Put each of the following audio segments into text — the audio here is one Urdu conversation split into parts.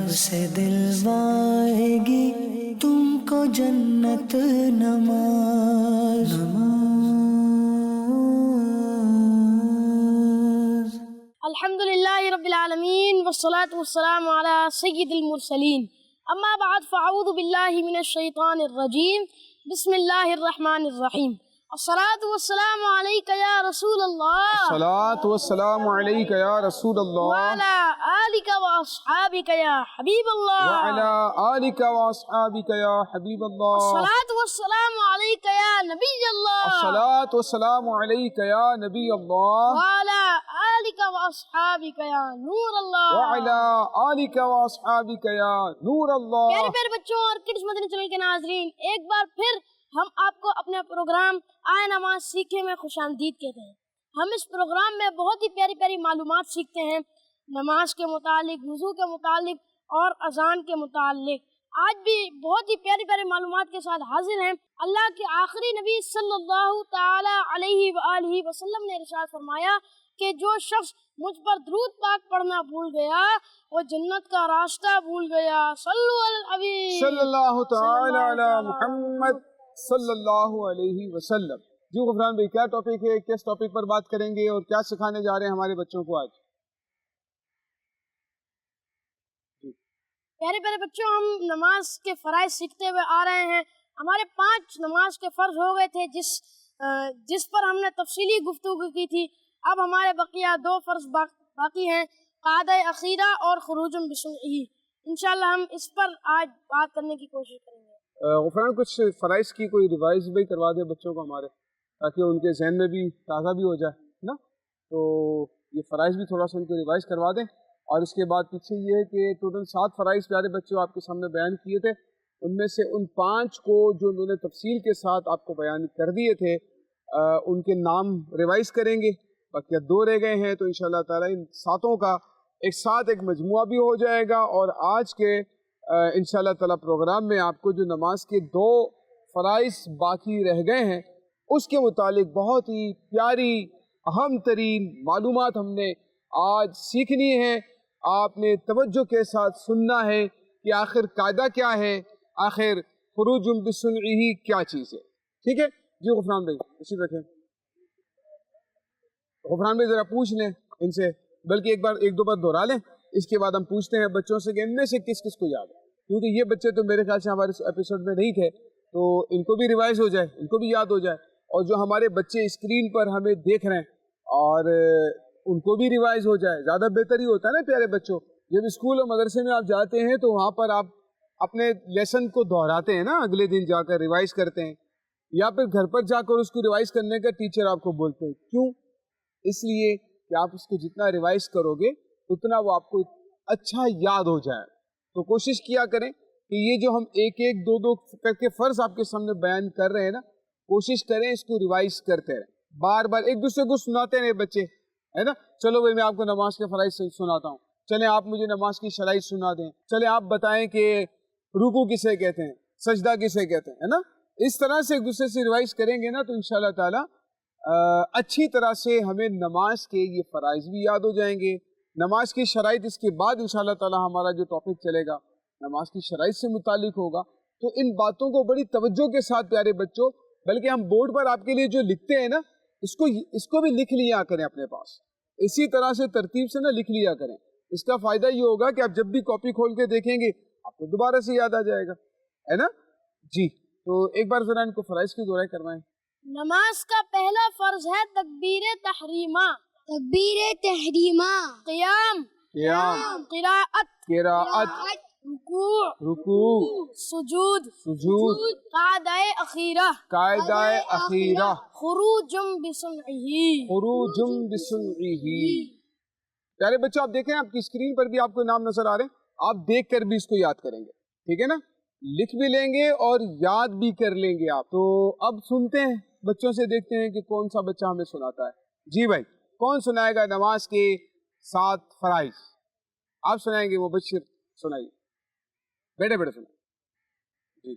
سے دلوائے گی تم کو جنت نماز الحمدللہ رب العالمین والصلاة والسلام علی سید المرسلین اما بعد فاعوذ باللہ من الشیطان الرجیم بسم اللہ الرحمن الرحیم الصلاة والسلام علیک یا رسول اللہ الصلاة والسلام علیک یا رسول اللہ وعلی آلک واصحابک یا حبیب اللہ وعلی آلک واصحابک یا حبیب اللہ الصلاة والسلام علیک یا نبی اللہ الصلاة والسلام علیک یا نبی اللہ وعلی آلک واصحابک یا نور اللہ وعلی آلک واصحابک یا نور اللہ. پیارے پیارے بچوں اور کڈس مدنی چینل کے ناظرین، ایک بار پھر ہم آپ کو اپنے پروگرام آئے نماز سیکھے میں خوش آمدید کہتے ہیں. ہم اس پروگرام میں بہت ہی پیاری پیاری معلومات سیکھتے ہیں، نماز کے متعلق، وضو کے متعلق اور اذان کے متعلق. آج بھی بہت ہی پیاری پیاری معلومات کے ساتھ حاضر ہیں. اللہ کے آخری نبی صلی اللہ تعالی علیہ وآلہ وسلم نے ارشاد فرمایا کہ جو شخص مجھ پر درود پاک پڑھنا بھول گیا وہ جنت کا راستہ بھول گیا. صلو علی الحبیب صلی اللہ تعالی علی محمد صلی اللہ علیہ وسلم. جی غفران بھائی، کیا ٹاپک ہے، کس ٹاپک پر بات کریں گے اور کیا سکھانے جا رہے ہیں ہمارے بچوں کو آج؟ پیارے پیارے بچوں، ہم نماز کے فرائض سیکھتے ہوئے آ رہے ہیں. ہمارے 5 نماز کے فرض ہو گئے تھے جس پر ہم نے تفصیلی گفتگو کی تھی. اب ہمارے بقیہ 2 فرض باقی ہیں، قاعدہ اخیرہ اور خروج بسنعہ. انشاءاللہ ہم اس پر آج بات کرنے کی کوشش کریں گے. غفران، کچھ فرائض کی کوئی ریوائز بھی کروا دے بچوں کو ہمارے، تاکہ ان کے ذہن میں بھی تازہ بھی ہو جائے نا. تو یہ فرائض بھی تھوڑا سا ان کو ریوائز کروا دیں. اور اس کے بعد پیچھے یہ ہے کہ ٹوٹل 7 فرائض پیارے بچوں آپ کے سامنے بیان کیے تھے. ان میں سے ان 5 کو جو انہوں نے تفصیل کے ساتھ آپ کو بیان کر دیے تھے ان کے نام ریوائز کریں گے. باقی 2 رہ گئے ہیں، تو انشاءاللہ تعالی ان 7 کا ایک ساتھ ایک مجموعہ بھی ہو جائے گا. اور آج کے انشاءاللہ تعالی پروگرام میں آپ کو جو نماز کے 2 فرائض باقی رہ گئے ہیں اس کے متعلق بہت ہی پیاری اہم ترین معلومات ہم نے آج سیکھنی ہے. آپ نے توجہ کے ساتھ سننا ہے کہ آخر قاعدہ کیا ہے، آخر خروج بسنعہ کیا چیز ہے. ٹھیک ہے جی غفران بھائی اسی رکھیں. غفران بھائی ذرا پوچھ لیں ان سے، بلکہ ایک دو بار دہرا لیں. اس کے بعد ہم پوچھتے ہیں بچوں سے کہ ان میں سے کس کس کو یاد ہے، کیونکہ یہ بچے تو میرے خیال سے ہمارے ایپیسوڈ میں نہیں تھے، تو ان کو بھی ریوائز ہو جائے، ان کو بھی یاد ہو جائے. اور جو ہمارے بچے اسکرین پر ہمیں دیکھ رہے ہیں اور ان کو بھی ریوائز ہو جائے، زیادہ بہتر ہی ہوتا ہے نا. پیارے بچوں، جب اسکول اور مدرسے میں آپ جاتے ہیں تو وہاں پر آپ اپنے لیسن کو دہراتے ہیں نا، اگلے دن جا کر ریوائز کرتے ہیں، یا پھر گھر پر جا کر اس کو ریوائز کرنے کا ٹیچر آپ کو بولتے ہیں. کیوں؟ اس لیے کہ آپ اس کو جتنا ریوائز کرو گے اتنا وہ آپ کو اچھا یاد ہو جائے. تو کوشش کیا کریں کہ یہ جو ہم ایک 2 کر کے فرض آپ کے سامنے بیان کر رہے ہیں نا، کوشش کریں اس کو ریوائز کرتے رہیں، بار بار ایک دوسرے کو سناتے رہے بچے، ہے نا. چلو بھائی میں آپ کو نماز کے فرائض سناتا ہوں، چلیں آپ مجھے نماز کی شرائط سنا دیں، چلیں آپ بتائیں کہ رکوع کسے کہتے ہیں، سجدہ کسے کہتے ہیں، ہے نا. اس طرح سے ایک دوسرے سے ریوائز کریں گے نا تو انشاءاللہ تعالی اچھی طرح سے ہمیں نماز کے یہ فرائض بھی یاد ہو جائیں گے. نماز کی شرائط اس کے بعد انشاءاللہ تعالی ہمارا جو ٹاپک چلے گا نماز کی شرائط سے متعلق ہوگا. تو ان باتوں کو بڑی توجہ کے ساتھ پیارے بچوں، بلکہ ہم بورڈ پر آپ کے لیے جو لکھتے ہیں نا اس کو بھی لکھ لیا کریں اپنے پاس، اسی طرح سے ترتیب سے نا لکھ لیا کریں. اس کا فائدہ یہ ہوگا کہ آپ جب بھی کاپی کھول کے دیکھیں گے آپ کو دوبارہ سے یاد آ جائے گا، ہے نا. جی تو ایک بار ذرا ان کو فرائض کی دورہ کروائیں. نماز کا پہلا فرض ہے تکبیر تحریمہ. تکبیر تحریمہ، قیام، قراءت، رکوع، سجود، قاعدہ اخیرہ، خروج بسنعہ. پیارے بچوں آپ دیکھیں آپ کی اسکرین پر بھی آپ کو نام نظر آ رہے ہیں، آپ دیکھ کر بھی اس کو یاد کریں گے، ٹھیک ہے نا. لکھ بھی لیں گے اور یاد بھی کر لیں گے آپ. تو اب سنتے ہیں بچوں سے، دیکھتے ہیں کہ کون سا بچہ ہمیں سناتا ہے. جی بھائی کون سنائے گا نماز کے 7 فرائض؟ آپ سنائیں گے؟ وہ بشیر سنائیے، بیٹے سنائیں. جی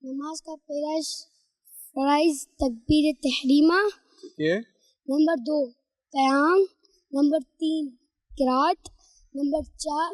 نماز کا پہلا فرائض تکبیر تحریمہ، ٹھیک ہے. نمبر 2 قیام، نمبر 3 قرات، نمبر 4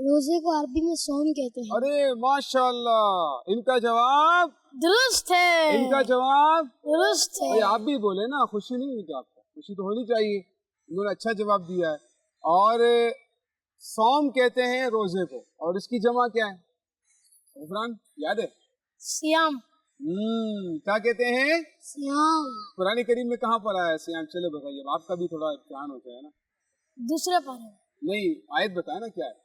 روزے کو عربی میں صوم کہتے ہیں. ارے ماشاءاللہ، ان کا جواب، درست ہے، ان کا جواب درست ہے. بھائی آپ بھی بولے نا، خوشی نہیں ہوئی کیا آپ کو؟ خوشی تو ہونی چاہیے، انہوں نے اچھا جواب دیا ہے. اور صوم کہتے ہیں روزے کو، اور اس کی جمع کیا ہے غفران، یاد ہے؟ سیام. کیا کہتے ہیں؟ سیام. قرآن کریم میں کہاں پر آیا ہے سیام؟ چلے بتائیے، آپ کا بھی تھوڑا امتحان ہوتا ہے نا. دوسرے پارے میں. نہیں، آیت بتائیں نا کیا ہے.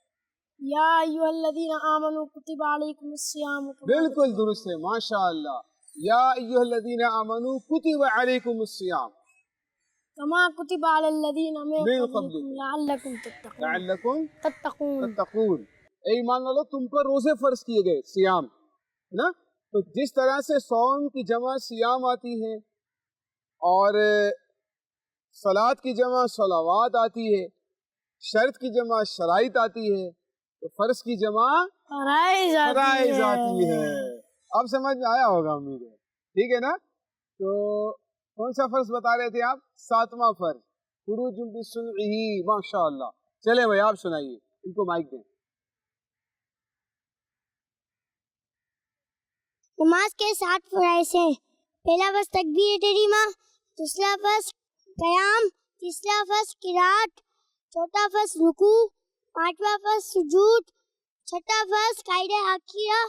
یا ایھا الذین آمنوا کتب علیکم الصیام. بالکل درست ہے، ماشاءاللہ. یا ایھا الذین آمنوا کتب علیکم الصیام کما کتب علی الذین من من قبلکم لعلکم لعلکم تتقون. تتقون. اے ایمان والو، تم پر روزے فرض کیے گئے، سیام ہے نا. تو جس طرح سے صوم کی جمع سیام آتی ہے، اور صلاۃ کی جمع صلوات آتی ہے، شرط کی جمع شرائط آتی ہے، تو فرض کی جمع فرائض فرائض آتی ہے. اب سمجھ میں آیا ہوگا امید ہے، ٹھیک ہے نا. تو کون سا فرض بتا رہے تھے آپ؟ 7واں فرض، خروج بسنعہ. ماشاءاللہ. چلے بھائی آپ سنائیے، ان کو مائک دیں. نماز کے 7 فرائض ہیں. پہلا فرض تکبیر تحریمہ، دوسرا فرض قیام، تیسرا فرض قرات، چوتھا فرض رکوع، پانچواں فرض سجود، چھٹا فرض قاعدہ اخیرہ،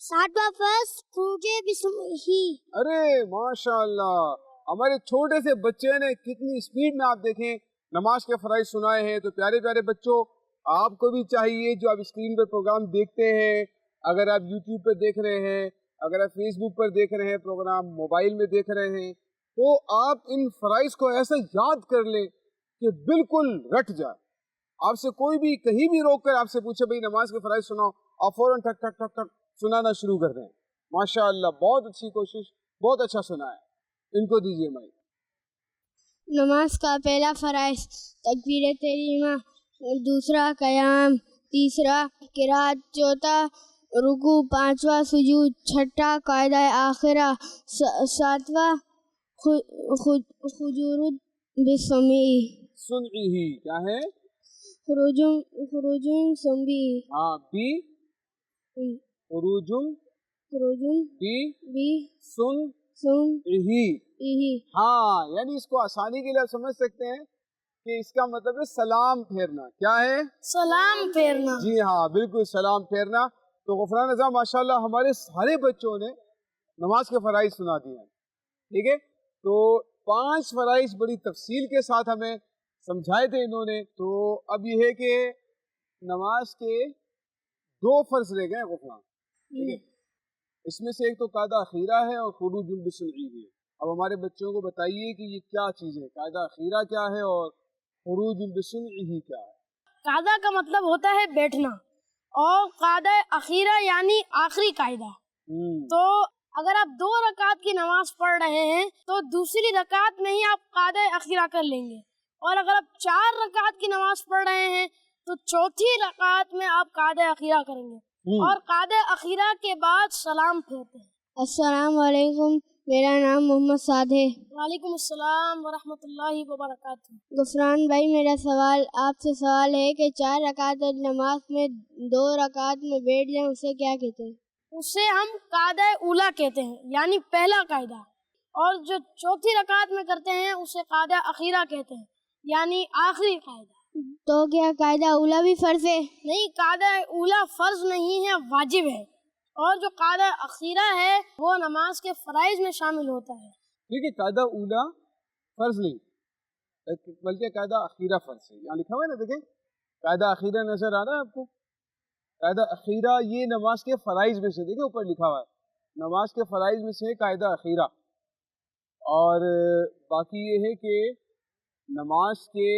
ساتواں فرض خروج بسمعہ. ارے ماشاءاللہ، ہمارے چھوٹے سے بچے نے کتنی اسپیڈ میں آپ دیکھیں نماز کے فرائض سنائے ہیں. تو پیارے پیارے بچوں، آپ کو بھی چاہیے، جو آپ اسکرین پہ پروگرام دیکھتے ہیں، اگر آپ یوٹیوب پہ دیکھ رہے ہیں، اگر آپ فیس بک پر دیکھ رہے ہیں پروگرام، موبائل میں دیکھ رہے ہیں، تو آپ ان فرائض کو ایسے یاد کر لیں کہ بالکل رٹ جائے. آپ سے کوئی بھی کہیں بھی روک کر آپ سے پوچھے بھئی نماز کے فرائض سناؤ، آپ فوراً ٹھک ٹھک ٹھک ٹھک سنانا شروع کر دیں. ماشاءاللہ، بہت اچھی کوشش، بہت اچھا سنا ہے. ان کو دیجیے مائک. نماز کا پہلا فرائض تکبیر تحریمہ، دوسرا قیام، تیسرا قرات، چوتھا رکوع، پانچواں سجود، چھٹا قاعدہ آخرہ، ساتواں خروج بسمعہ. سنعہ کیا ہے؟ خروج سمبی. ہاں، بی خروج بی بی سنعہ. ہاں، یعنی اس کو آسانی کے لیے آپ سمجھ سکتے ہیں کہ اس کا مطلب ہے سلام پھیرنا. کیا ہے؟ سلام پھیرنا. جی ہاں، بالکل سلام پھیرنا. تو غفران رضا ماشاءاللہ ہمارے سارے بچوں نے نماز کے فرائض سنا دیے ہیں، ٹھیک ہے. تو 5 فرائض بڑی تفصیل کے ساتھ ہمیں سمجھائے تھے انہوں نے. تو اب یہ ہے کہ نماز کے 2 فرض رہ گئے غفران، ٹھیک ہے. اس میں سے ایک تو قاعدہ اخیرہ ہے اور خروج بسنعہ ہے. اب ہمارے بچوں کو بتائیے کہ یہ کیا چیز ہے، قاعدہ اخیرہ کیا ہے اور خروج بسنعہ کیا ہے؟ قاعدہ کا مطلب ہوتا ہے بیٹھنا، اور قاعدہ اخیرہ یعنی آخری قاعدہ. تو اگر آپ 2 رکعت کی نماز پڑھ رہے ہیں تو دوسری رکعت میں ہی آپ قاعدہ اخیرہ کر لیں گے، اور اگر آپ 4 رکعت کی نماز پڑھ رہے ہیں تو چوتھی رکعت میں آپ قاعدہ اخیرہ کریں گے، اور قاعدہ اخیرہ کے بعد سلام پھیرتے ہیں. السلام علیکم، میرا نام محمد سعد ہے. وعلیکم السلام ورحمۃ اللہ وبرکاتہ. غفران بھائی، میرا سوال آپ سے سوال ہے کہ 4 رکعت نماز میں 2 رکعت میں بیٹھ جائیں، اسے کیا کہتے ہیں؟ اسے ہم قاعدہ اولا کہتے ہیں، یعنی پہلا قاعدہ. اور جو چوتھی رکعت میں کرتے ہیں اسے قاعدہ اخیرہ کہتے ہیں، یعنی آخری قاعدہ. تو کیا قاعدہ اولا بھی فرض ہے؟ نہیں، قاعدہ اولا فرض نہیں ہے، واجب ہے. اور جو قاعدہ اخیرہ ہے وہ نماز کے فرائض میں شامل ہوتا ہے. ٹھیک ہے، قاعدہ اولا فرض نہیں بلکہ قاعدہ اخیرہ فرض ہے. یہاں لکھا ہوا ہے نا، دیکھیں قاعدہ اخیرہ نظر آ رہا ہے آپ کو؟ قاعدہ اخیرہ یہ نماز کے فرائض میں سے، دیکھیں اوپر لکھا ہوا ہے نماز کے فرائض میں سے قاعدہ اخیرہ. اور باقی یہ ہے کہ نماز کے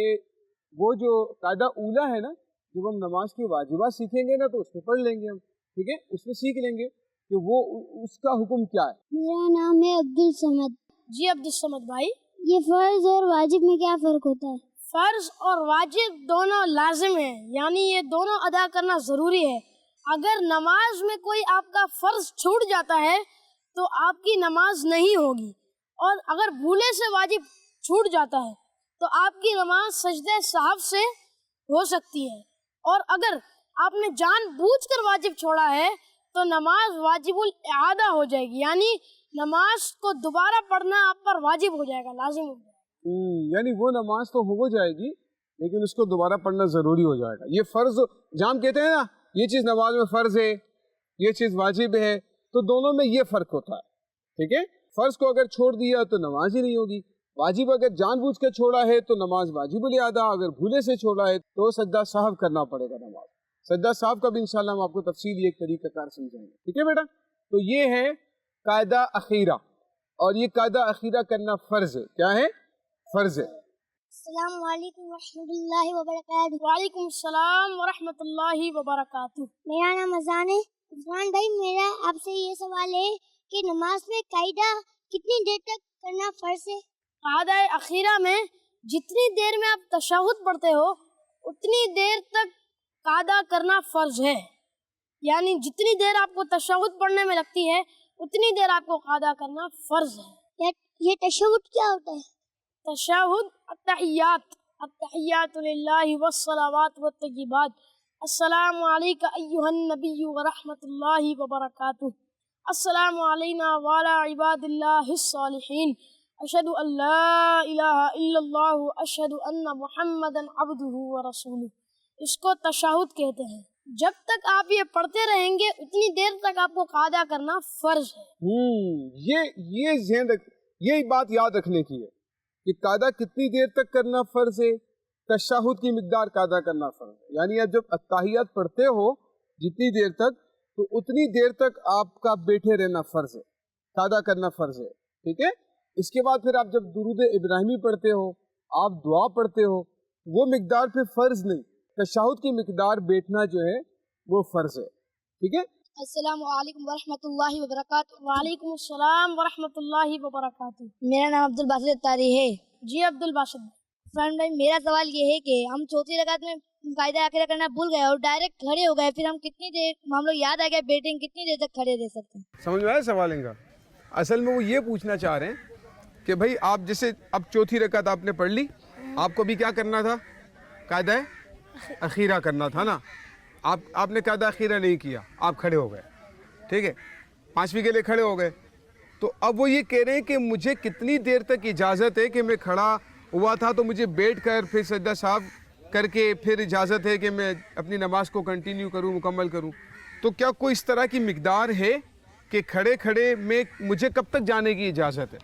وہ جو قاعدہ اولا ہے نا، جب ہم نماز کی واجبات سیکھیں گے نا تو اس میں پڑھ لیں گے ہم، ٹھیک ہے، اس میں سیکھ لیں گے کہ وہ اس کا حکم کیا ہے. میرا نام ہے عبدالصمد. جی عبدالصمد بھائی، یہ فرض اور واجب میں کیا فرق ہوتا ہے؟ فرض اور واجب دونوں لازم ہیں، یعنی یہ دونوں ادا کرنا ضروری ہے. اگر نماز میں کوئی آپ کا فرض چھوٹ جاتا ہے تو آپ کی نماز نہیں ہوگی، اور اگر بھولے سے واجب چھوٹ جاتا ہے تو آپ کی نماز سجدہ سہو سے ہو سکتی ہے. اور اگر آپ نے جان بوجھ کر واجب چھوڑا ہے تو نماز واجب الاعادہ ہو جائے گی، یعنی نماز کو دوبارہ پڑھنا آپ پر واجب ہو جائے گا، لازم ہو جائے گا۔ یعنی وہ نماز تو ہو جائے گی لیکن اس کو دوبارہ پڑھنا ضروری ہو جائے گا۔ یہ فرض جام کہتے ہیں نا، یہ چیز نماز میں فرض ہے، یہ چیز واجب ہے، تو دونوں میں یہ فرق ہوتا ہے، ٹھیک ہے؟ فرض کو اگر چھوڑ دیا تو نماز ہی نہیں ہوگی، واجب اگر جان بوجھ کے چھوڑا ہے تو نماز واجب الادا، اگر بھولے سے چھوڑا ہے تو سجدہ سہو کرنا پڑے گا نماز۔ سجدہ سہو کا بھی انشاءاللہ ہم آپ کو تفصیلی ایک طریقہ کار سمجھائیں گے، ٹھیک ہے بیٹا؟ تو یہ ہے قاعدہ اخیرہ، اور یہ قاعدہ اخیرہ کرنا فرض ہے۔ کیا ہے؟ فرض ہے۔ السلام علیکم ورحمۃ اللہ وبرکاتہ۔ وعلیکم السلام ورحمۃ اللہ وبرکاتہ۔ میرا نام اذان ہے۔ عثمان بھائی، میرا آپ سے یہ سوال ہے کہ نماز میں قاعدہ کتنی دیر تک کرنا فرض ہے؟ قاعدہ اخیرہ میں جتنی دیر میں آپ تشہد پڑھتے ہو اتنی دیر تک قاعدہ کرنا فرض ہے، یعنی جتنی دیر آپ کو تشہد پڑھنے میں لگتی ہے اتنی دیر آپ کو قاعدہ کرنا فرض ہے۔ یہ تشہد کیا ہوتا ہے؟ تشہد التحیات للہ والصلوات والطیبات، السلام علیک ایہا النبی ورحمۃ اللہ وبرکاتہ، السلام علینا وعلی عباد اللہ الصالحین، اشہد ان لا الہ الا اللہ، اشہد ان محمدا عبدہ ورسولہ۔ اس کو تشہد کہتے ہیں۔ جب تک آپ یہ پڑھتے رہیں گے اتنی دیر تک آپ کو قاعدہ کرنا فرض ہے۔ یہ ذہن رکھ، یہی بات یاد رکھنے کی ہے کہ قاعدہ کتنی دیر تک کرنا فرض ہے، تشہد کی مقدار قاعدہ کرنا فرض ہے، یعنی آپ جب اتحیات پڑھتے ہو جتنی دیر تک تو اتنی دیر تک آپ کا بیٹھے رہنا فرض ہے، قاعدہ کرنا فرض ہے، ٹھیک ہے؟ اس کے بعد پھر آپ جب درود ابراہیمی پڑھتے ہو، آپ دعا پڑھتے ہو، وہ مقدار پھر فرض نہیں، تشہد کی مقدار بیٹھنا جو ہے وہ فرض ہے، ٹھیک ہے؟ السلام علیکم ورحمۃ اللہ وبرکاتہ۔ وعلیکم السلام ورحمۃ اللہ وبرکاتہ۔ میرا نام عبد الباسط اتاری ہے۔ جی عبد الباسط فرینڈ بھائی، میرا سوال یہ ہے کہ ہم چوتھی رکعت میں قاعدہ اخیرہ کرنا بھول گئے اور ڈائریکٹ کھڑے ہو گئے، پھر ہم کتنی دیر، ہم لوگ یاد آ گیا بیٹھیں گے، کتنی دیر تک کھڑے رہ سکتے ہیں؟ سمجھ میں آیا سوال ان کا؟ اصل میں وہ یہ پوچھنا چاہ رہے ہیں کہ بھائی آپ جیسے اب چوتھی رکعت آپ نے پڑھ لی، آپ کو بھی کیا کرنا تھا؟ قاعدہ اخیرہ کرنا تھا نا، آپ نے قاعدہ اخیرہ نہیں کیا، آپ کھڑے ہو گئے، ٹھیک ہے؟ پانچویں کے لیے کھڑے ہو گئے، تو اب وہ یہ کہہ رہے ہیں کہ مجھے کتنی دیر تک اجازت ہے کہ میں کھڑا ہوا تھا تو مجھے بیٹھ کر پھر سجدہ صاحب کر کے پھر اجازت ہے کہ میں اپنی نماز کو کنٹینیو کروں، مکمل کروں؟ تو کیا کوئی اس طرح کی مقدار ہے کہ کھڑے کھڑے میں مجھے کب تک جانے کی اجازت ہے؟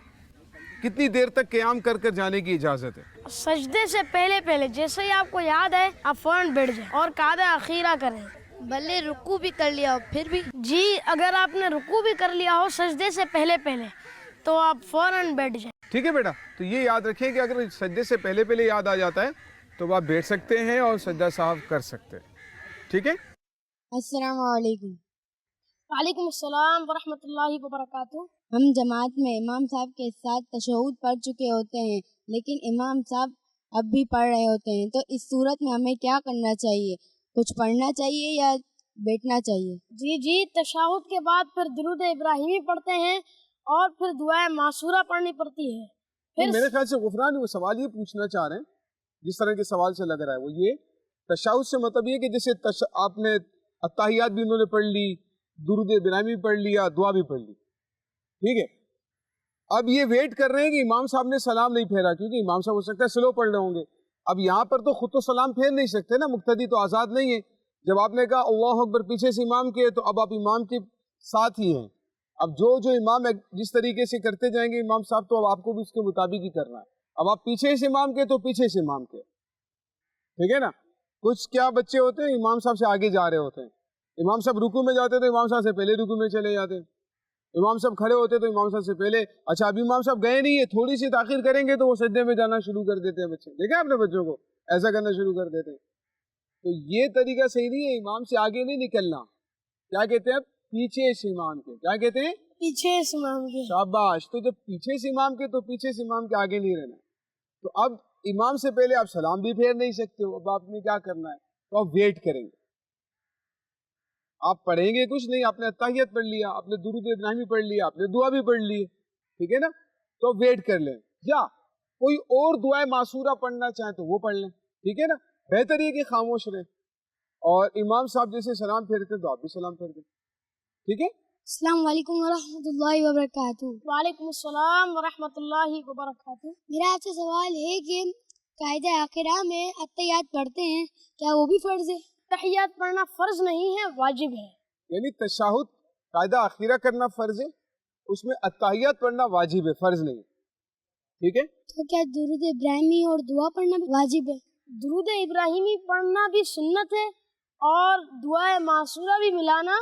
کتنی دیر تک قیام کر کر جانے کی اجازت ہے؟ سجدے سے پہلے جیسے ہی آپ کو یاد ہے آپ فوراً بیٹھ جائیں اور قاعدہ اخیرہ کریں۔ بھلے رکوع بھی کر لیا ہو پھر بھی؟ جی، اگر آپ نے رکوع بھی کر لیا ہو سجدے سے پہلے تو آپ فوراً بیٹھ جائیں۔ ٹھیک ہے بیٹا، تو یہ یاد رکھیں کہ اگر سجدے سے پہلے یاد آ جاتا ہے تو آپ بیٹھ سکتے ہیں اور سجدہ صاحب کر سکتے ہیں، ٹھیک ہے؟ السلام علیکم۔ وعلیکم السلام ورحمۃ اللہ وبرکاتہ۔ ہم جماعت میں امام صاحب کے ساتھ تشہد پڑھ چکے ہوتے ہیں لیکن امام صاحب اب بھی پڑھ رہے ہوتے ہیں، تو اس صورت میں ہمیں کیا کرنا چاہیے؟ کچھ پڑھنا چاہیے یا بیٹھنا چاہیے؟ جی، تشہد کے بعد پھر درود ابراہیمی پڑھتے ہیں اور پھر دعائے معصورہ پڑھنی پڑتی ہے۔ پھر میرے خیال سے غفران وہ سوال یہ پوچھنا چاہ رہے ہیں، جس طرح کے سوال سے لگ رہا ہے وہ یہ تشہد سے مطلب یہ کہ جیسے آپ نے اتحیات بھی انہوں نے پڑھ لی، درود ابراہیمی پڑھ لیا، دعا بھی پڑھ لی، ٹھیک ہے؟ اب یہ ویٹ کر رہے ہیں کہ امام صاحب نے سلام نہیں پھیرا، کیونکہ امام صاحب ہو سکتا ہے سلو پڑھ رہے ہوں گے۔ اب یہاں پر تو خود تو سلام پھیر نہیں سکتے نا، مقتدی تو آزاد نہیں ہے۔ جب آپ نے کہا اللہ اکبر پیچھے سے امام کے، تو اب آپ امام کے ساتھ ہی ہیں۔ اب جو امام جس طریقے سے کرتے جائیں گے امام صاحب، تو اب آپ کو بھی اس کے مطابق ہی کرنا ہے۔ اب آپ پیچھے سے امام کے تو پیچھے سے امام کے، ٹھیک ہے نا؟ کچھ کیا بچے ہوتے ہیں امام صاحب سے آگے جا رہے ہوتے ہیں، امام صاحب رکوع میں جاتے تو امام صاحب سے پہلے رکوع میں چلے جاتے ہیں، امام صاحب کھڑے ہوتے تو امام صاحب سے پہلے، اچھا ابھی امام صاحب گئے نہیں ہے، تھوڑی سی تاخیر کریں گے تو وہ سجدے میں جانا شروع کر دیتے ہیں بچے، دیکھا آپ نے بچوں کو ایسا کرنا شروع کر دیتے ہیں۔ تو یہ طریقہ صحیح نہیں ہے، امام سے آگے نہیں نکلنا۔ کیا کہتے ہیں؟ پیچھے سے امام کے، کیا کہتے ہیں؟ پیچھے سے امام کے۔ شاباش۔ تو جب پیچھے سے امام کے تو پیچھے سے امام کے آگے نہیں رہنا۔ تو اب امام سے پہلے آپ سلام بھی پھیر نہیں سکتے ہو، اب آپ نے کیا کرنا ہے؟ تو آپ ویٹ کریں گے، آپ پڑھیں گے کچھ نہیں، آپ نے اتحیات پڑھ لیا، آپ نے درود ابراہیمی پڑھ لیا، آپ نے دعا بھی پڑھ لی، ٹھیک ہے نا؟ تو ویٹ کر لیں، یا کوئی اور دعائیں معصورہ پڑھنا چاہیں تو وہ پڑھ لیں، ٹھیک ہے نا؟ بہتر یہ کہ خاموش رہیں اور امام صاحب جیسے سلام پھیرتے ہیں تو آپ بھی سلام پھیر دیں. ٹھیک ہے؟ السلام علیکم ورحمۃ اللہ وبرکاتہ. وعلیکم السلام ورحمۃ اللہ وبرکاتہ. میرا آپ سے سوال ہے کہ قاعدہ آخرہ میں اتحیات پڑھتے ہیں، کیا وہ بھی فرض ہے؟ تحیات پڑھنا فرض نہیں ہے، واجب ہے. یعنی تشہد قاعدہ اخیرہ کرنا فرض ہے، اس میں اتحیات پڑھنا واجب ہے، فرض نہیں. ٹھیک ہے؟ تو کیا درود ابراہیمی اور دعا پڑھنا بھی واجب ہے؟ درود ابراہیمی پڑھنا بھی سنت ہے اور دعائے معصورہ بھی ملانا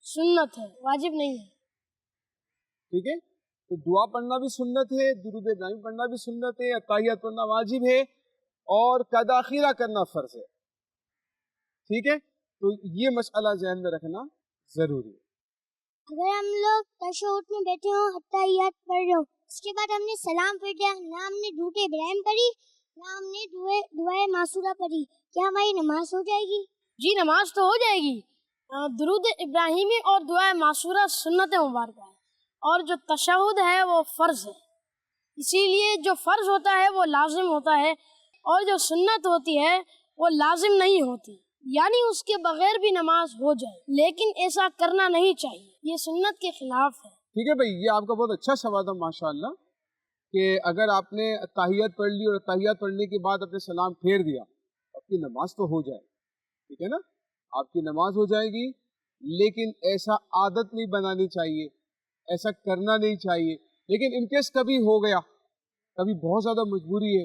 سنت ہے، واجب نہیں ہے. ٹھیک ہے؟ تو دعا پڑھنا بھی سنت ہے، درود ابراہیم پڑھنا بھی سنت ہے، اتحیات پڑھنا واجب ہے اور قاعدہ اخیرہ کرنا فرض ہے. ٹھیک ہے؟ تو یہ مسئلہ ذہن میں رکھنا ضروری ہے. اگر ہم لوگ تشہد میں بیٹھے ہوں، اتحیات پڑھ رہے ہوں، اس کے بعد ہم نے سلام پھیر دیا، نہ ہم نے درود ابراہیم پڑھی نہ ہم نے دعائے معصورہ پڑھی، کیا ہماری نماز ہو جائے گی؟ جی نماز تو ہو جائے گی. درود ابراہیمی اور دعائے معصورہ سنت مبارکہ ہے اور جو تشہد ہے وہ فرض ہے. اسی لیے جو فرض ہوتا ہے وہ لازم ہوتا ہے اور جو سنت ہوتی ہے وہ لازم نہیں ہوتی، یعنی اس کے بغیر بھی نماز ہو جائے، لیکن ایسا کرنا نہیں چاہیے، یہ سنت کے خلاف ہے. ٹھیک ہے بھائی، یہ آپ کا بہت اچھا سوال تھا ماشاءاللہ، کہ اگر آپ نے اتحیات پڑھ لی اور اتحیات پڑھنے کے بعد اپنے سلام پھیر دیا، آپ کی نماز تو ہو جائے. ٹھیک ہے نا؟ آپ کی نماز ہو جائے گی، لیکن ایسا عادت نہیں بنانی چاہیے، ایسا کرنا نہیں چاہیے. لیکن ان کیس کبھی ہو گیا، کبھی بہت زیادہ مجبوری ہے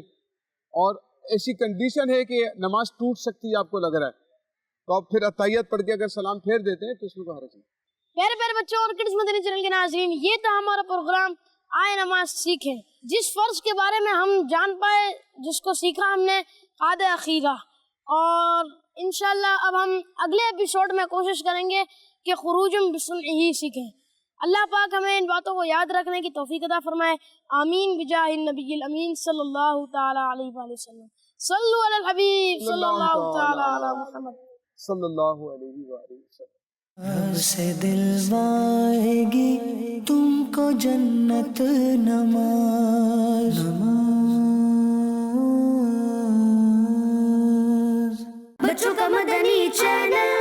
اور ایسی کنڈیشن ہے کہ نماز ٹوٹ سکتی ہے، آپ کو لگ رہا ہے، تو آپ پھر اتحیات پڑھ کے اگر سلام پھیر دیتے ہیں تو اس میں کوئی حرج نہیں. پیارے پیارے بچوں اور کڈس مدنی چینل کے ناظرین، یہ تھا ہمارا پروگرام آئے نماز سیکھیں. جس فرض کے بارے میں ہم جان پائے، جس کو سیکھا ہم نے قاعدہ اخیرہ، اور انشاءاللہ اب ہم اگلے ایپیسوڈ میں کوشش کریں گے کہ خروجم بسمعہ ہی سیکھیں. اللہ پاک ہمیں ان باتوں کو یاد رکھنے کی توفیق عطا فرمائے. آمین بجاہ النبی الامین صلی اللہ تعالی علیہ وآلہ وسلم. صلو علی الحبیب صلی اللہ تعالی علی محمد صلی اللہ علیہ وآلہ وسلم. سے دلوائے گی تم کو جنت نماز. بچوں کا مدنی چینل